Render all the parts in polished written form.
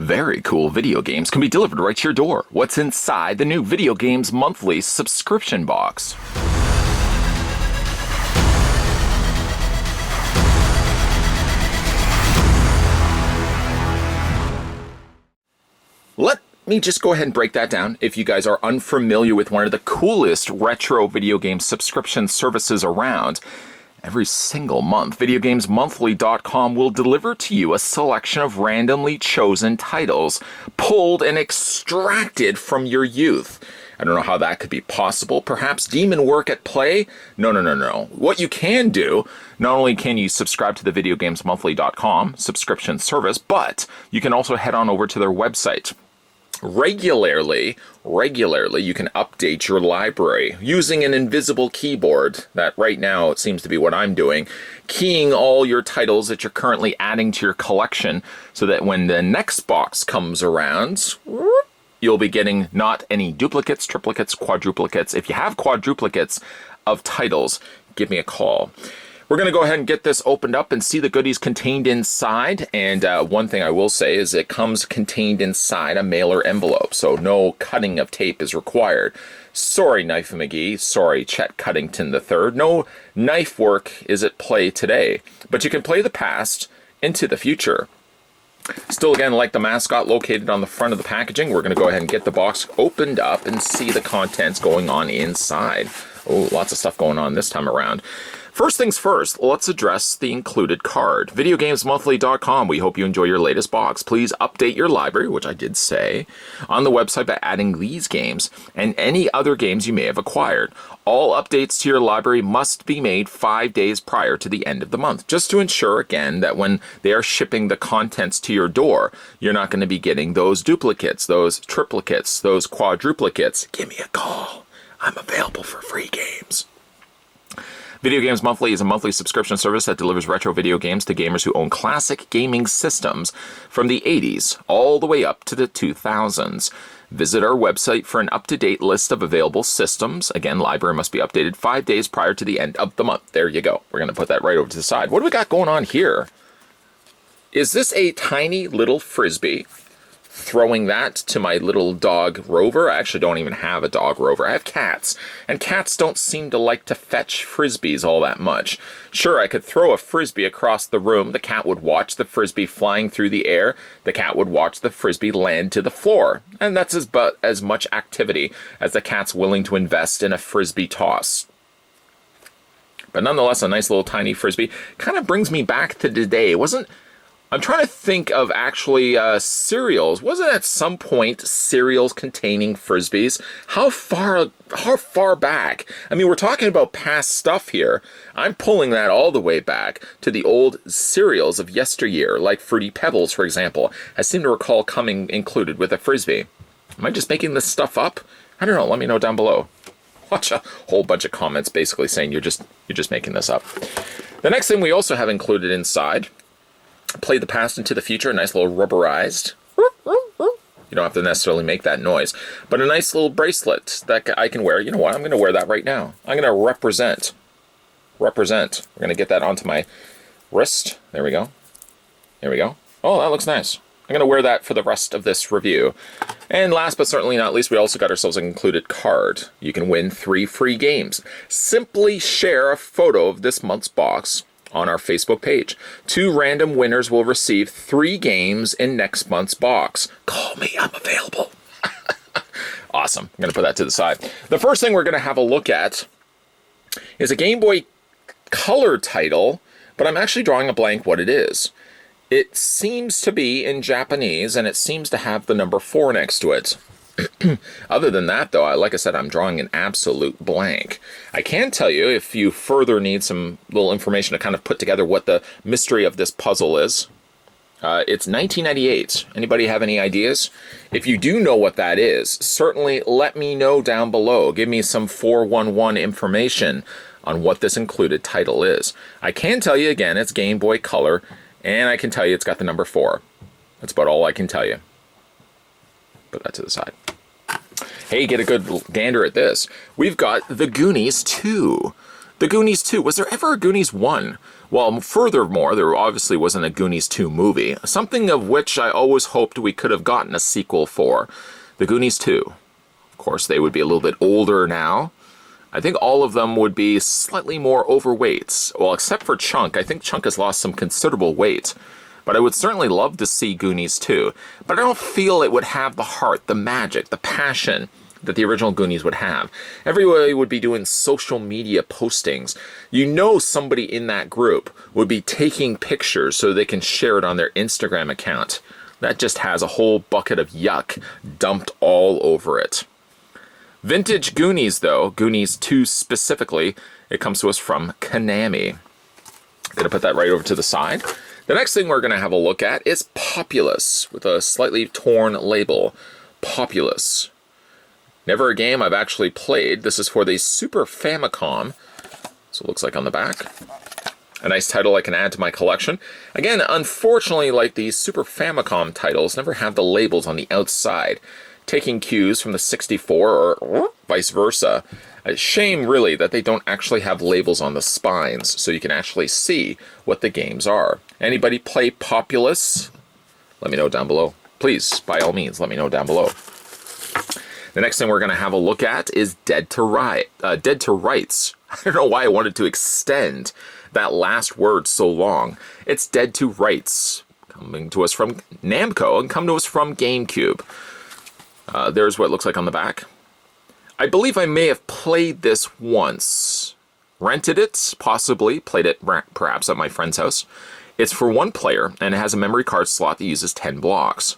Very cool video games can be delivered right to your door. What's inside the new Video Games Monthly subscription box? Let me just go ahead and break that down. If you guys are unfamiliar with one of the coolest retro video game subscription services around, every single month, VideoGamesMonthly.com will deliver to you a selection of randomly chosen titles pulled and extracted from your youth. I don't know how that could be possible. Perhaps demon work at play? No. What you can do, not only can you subscribe to the VideoGamesMonthly.com subscription service, but you can also head on over to their website. Regularly, you can update your library using an invisible keyboard. That right now it seems to be what I'm doing. Keying all your titles that you're currently adding to your collection so that when the next box comes around, you'll be getting not any duplicates, triplicates, quadruplicates. If you have quadruplicates of titles, give me a call. We're going to go ahead and get this opened up and see the goodies contained inside. And one thing I will say is it comes contained inside a mailer envelope, so no cutting of tape is required. Sorry, Knife McGee. Sorry, Chet Cuddington III. No knife work is at play today, but you can play the past into the future. Still, again, like the mascot located on the front of the packaging, we're going to go ahead and get the box opened up and see the contents going on inside. Oh, lots of stuff going on this time around. First things first, let's address the included card. VideoGamesMonthly.com. We hope you enjoy your latest box. Please update your library, which I did say, on the website by adding these games and any other games you may have acquired. All updates to your library must be made 5 days prior to the end of the month, just to ensure, again, that when they are shipping the contents to your door, you're not going to be getting those duplicates, those triplicates, those quadruplicates. Give me a call. I'm available for free games. Video Games Monthly is a monthly subscription service that delivers retro video games to gamers who own classic gaming systems from the 80s all the way up to the 2000s. Visit our website for an up-to-date list of available systems. Again, library must be updated 5 days prior to the end of the month. There you go. We're going to put that right over to the side. What do we got going on here? Is this a tiny little Frisbee? Throwing that to my little dog Rover. I actually don't even have a dog Rover. I have cats, and cats don't seem to like to fetch Frisbees all that much. Sure, I could throw a Frisbee across the room. The cat would watch the Frisbee flying through the air. The cat would watch the Frisbee land to the floor. And that's about as much activity as the cat's willing to invest in a Frisbee toss. But nonetheless, a nice little tiny Frisbee kind of brings me back to today. I'm trying to think of actually cereals. Wasn't at some point cereals containing Frisbees? How far back? I mean, we're talking about past stuff here. I'm pulling that all the way back to the old cereals of yesteryear, like Fruity Pebbles, for example. I seem to recall coming included with a Frisbee. Am I just making this stuff up? I don't know. Let me know down below. Watch a whole bunch of comments basically saying you're just making this up. The next thing we also have included inside, play the past into the future, a nice little rubberized. You don't have to necessarily make that noise, but a nice little bracelet that I can wear. You know what? I'm going to wear that right now. I'm going to represent. We're going to get that onto my wrist. There we go. Oh, that looks nice. I'm going to wear that for the rest of this review. And last but certainly not least, we also got ourselves an included card. You can win 3 free games. Simply share a photo of this month's box on our Facebook page. 2 random winners will receive 3 games in next month's box. Call me, I'm available. Awesome. I'm going to put that to the side. The first thing we're going to have a look at is a Game Boy Color title, but I'm actually drawing a blank what it is. It seems to be in Japanese, and it seems to have the number 4 next to it. Other than that, though, like I said, I'm drawing an absolute blank. I can tell you, if you further need some little information to kind of put together what the mystery of this puzzle is, it's 1998. Anybody have any ideas? If you do know what that is, certainly let me know down below. Give me some 411 information on what this included title is. I can tell you, again, it's Game Boy Color, and I can tell you it's got the number 4. That's about all I can tell you. Put that to the side. Hey, get a good gander at this. We've got the Goonies II. The Goonies II. Was there ever a Goonies 1? Well, furthermore, there obviously wasn't a Goonies 2 movie, something of which I always hoped we could have gotten a sequel for. The Goonies 2. Of course, they would be a little bit older now. I think all of them would be slightly more overweight. Well, except for Chunk. I think Chunk has lost some considerable weight. But I would certainly love to see Goonies 2. But I don't feel it would have the heart, the magic, the passion that the original Goonies would have. Everybody would be doing social media postings. You know somebody in that group would be taking pictures so they can share it on their Instagram account. That just has a whole bucket of yuck dumped all over it. Vintage Goonies, though, Goonies 2 specifically, it comes to us from Konami. Gonna put that right over to the side. The next thing we're gonna have a look at is Populous, with a slightly torn label. Populous. Never a game I've actually played. This is for the Super Famicom. So it looks like on the back. A nice title I can add to my collection. Again, unfortunately, like the Super Famicom titles, never have the labels on the outside. Taking cues from the 64 or vice versa. A shame, really, that they don't actually have labels on the spines so you can actually see what the games are. Anybody play Populous? Let me know down below. Please, by all means, let me know down below. The next thing we're going to have a look at is Dead to Rights. I don't know why I wanted to extend that last word so long. It's Dead to Rights, coming to us from Namco and come to us from GameCube. There's what it looks like on the back. I believe I may have played this once. Rented it, possibly. Played it perhaps at my friend's house. It's for one player, and it has a memory card slot that uses 10 blocks.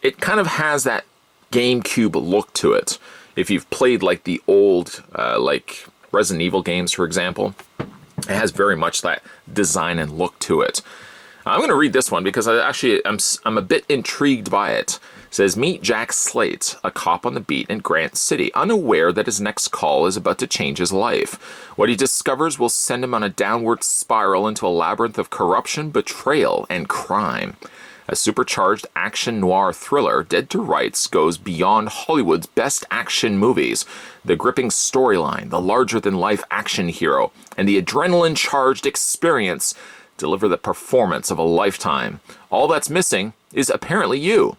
It kind of has that GameCube look to it. If you've played like the old like Resident Evil games, for example, it has very much that design and look to it. I'm going to read this one because I'm a bit intrigued by it. It says, meet Jack Slate, a cop on the beat in Grant City, unaware that his next call is about to change his life. What he discovers will send him on a downward spiral into a labyrinth of corruption, betrayal, and crime. A supercharged action noir thriller, Dead to Rights goes beyond Hollywood's best action movies. The gripping storyline, the larger-than-life action hero, and the adrenaline-charged experience deliver the performance of a lifetime. All that's missing is apparently you.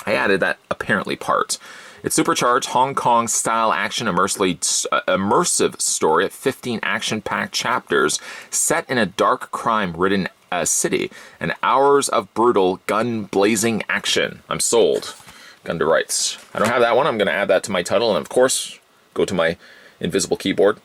I added that apparently part. It's supercharged Hong Kong-style action immersive story of 15 action-packed chapters set in a dark crime-ridden city and hours of brutal gun-blazing action. I'm sold. Gun to Rights. I don't have that one. I'm going to add that to my title and, of course, go to my invisible keyboard.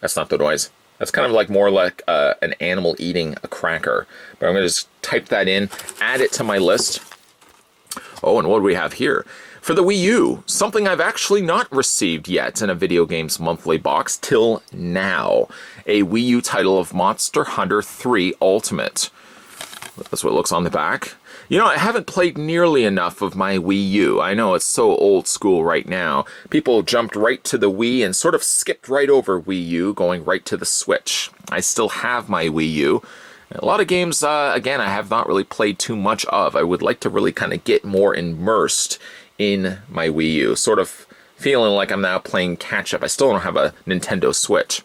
That's not the noise. That's kind of like more like an animal eating a cracker. But I'm going to just type that in, add it to my list. Oh, and what do we have here? For the Wii U, something I've actually not received yet in a Video Games Monthly box till now. A Wii U title of Monster Hunter 3 Ultimate. That's what it looks on the back. You know, I haven't played nearly enough of my Wii U. I know it's so old school right now. People jumped right to the Wii and sort of skipped right over Wii U, going right to the Switch. I still have my Wii U. A lot of games, again, I have not really played too much of. I would like to really kind of get more immersed in my Wii U. Sort of feeling like I'm now playing catch-up. I still don't have a Nintendo Switch.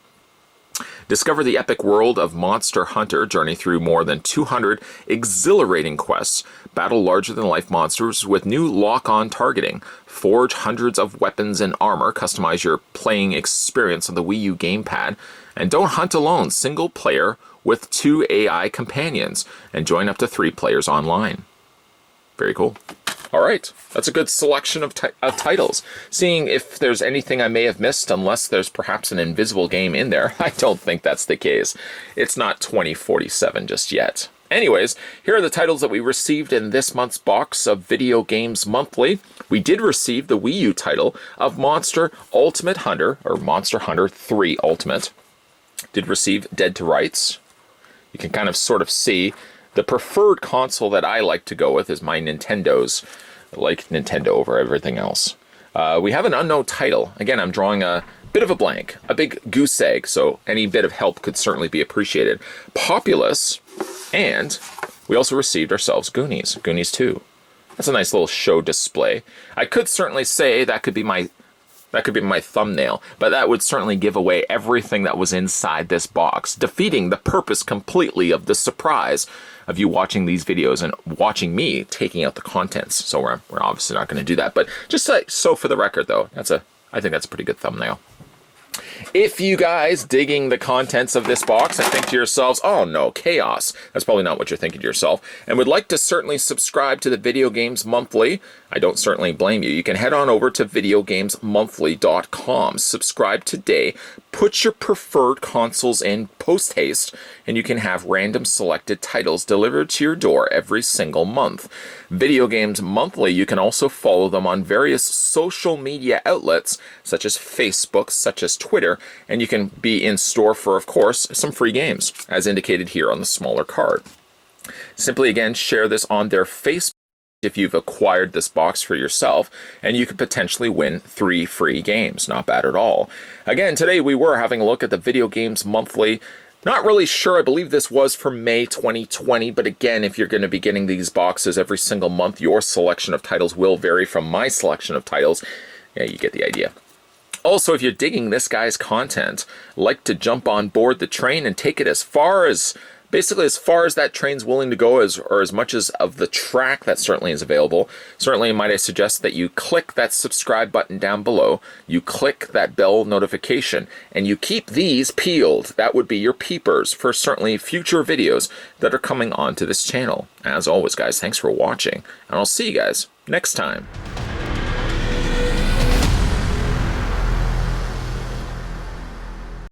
Discover the epic world of Monster Hunter, journey through more than 200 exhilarating quests, battle larger-than-life monsters with new lock-on targeting, forge hundreds of weapons and armor, customize your playing experience on the Wii U gamepad, and don't hunt alone, single player with 2 AI companions, and join up to 3 players online. Very cool. All right, that's a good selection of titles. Seeing if there's anything I may have missed, unless there's perhaps an invisible game in there. I don't think that's the case. It's not 2047 just yet. Anyways, here are the titles that we received in this month's box of Video Games Monthly. We did receive the Wii U title of Monster Ultimate Hunter, or Monster Hunter 3 Ultimate. Did receive Dead to Rights. You can kind of sort of see the preferred console that I like to go with is my Nintendo's. I like Nintendo over everything else. We have an unknown title. Again, I'm drawing a bit of a blank, a big goose egg, so any bit of help could certainly be appreciated. Populous, and we also received ourselves Goonies II. That's a nice little show display. I could certainly say that could be my That could be my thumbnail, but that would certainly give away everything that was inside this box, defeating the purpose completely of the surprise of you watching these videos and watching me taking out the contents. So we're obviously not going to do that, but just so for the record though, I think that's a pretty good thumbnail. If you guys digging the contents of this box and think to yourselves, oh no, chaos, that's probably not what you're thinking to yourself, and would like to certainly subscribe to the Video Games Monthly, I don't certainly blame you. You can head on over to videogamesmonthly.com, subscribe today, put your preferred consoles in post-haste, and you can have random selected titles delivered to your door every single month. Video Games Monthly, you can also follow them on various social media outlets, such as Facebook, such as Twitter, and you can be in store for, of course, some free games, as indicated here on the smaller card. Simply, again, share this on their Facebook if you've acquired this box for yourself, and you could potentially win 3 free games. Not bad at all. Again, today we were having a look at the Video Games Monthly. Not really sure, I believe this was for May 2020, but again, if you're going to be getting these boxes every single month, your selection of titles will vary from my selection of titles. Yeah, you get the idea. Also, if you're digging this guy's content, like to jump on board the train and take it as far as that train's willing to go, or as much as of the track that certainly is available. Certainly, might I suggest that you click that subscribe button down below, you click that bell notification, and you keep these peeled. That would be your peepers for certainly future videos that are coming onto this channel. As always, guys, thanks for watching, and I'll see you guys next time.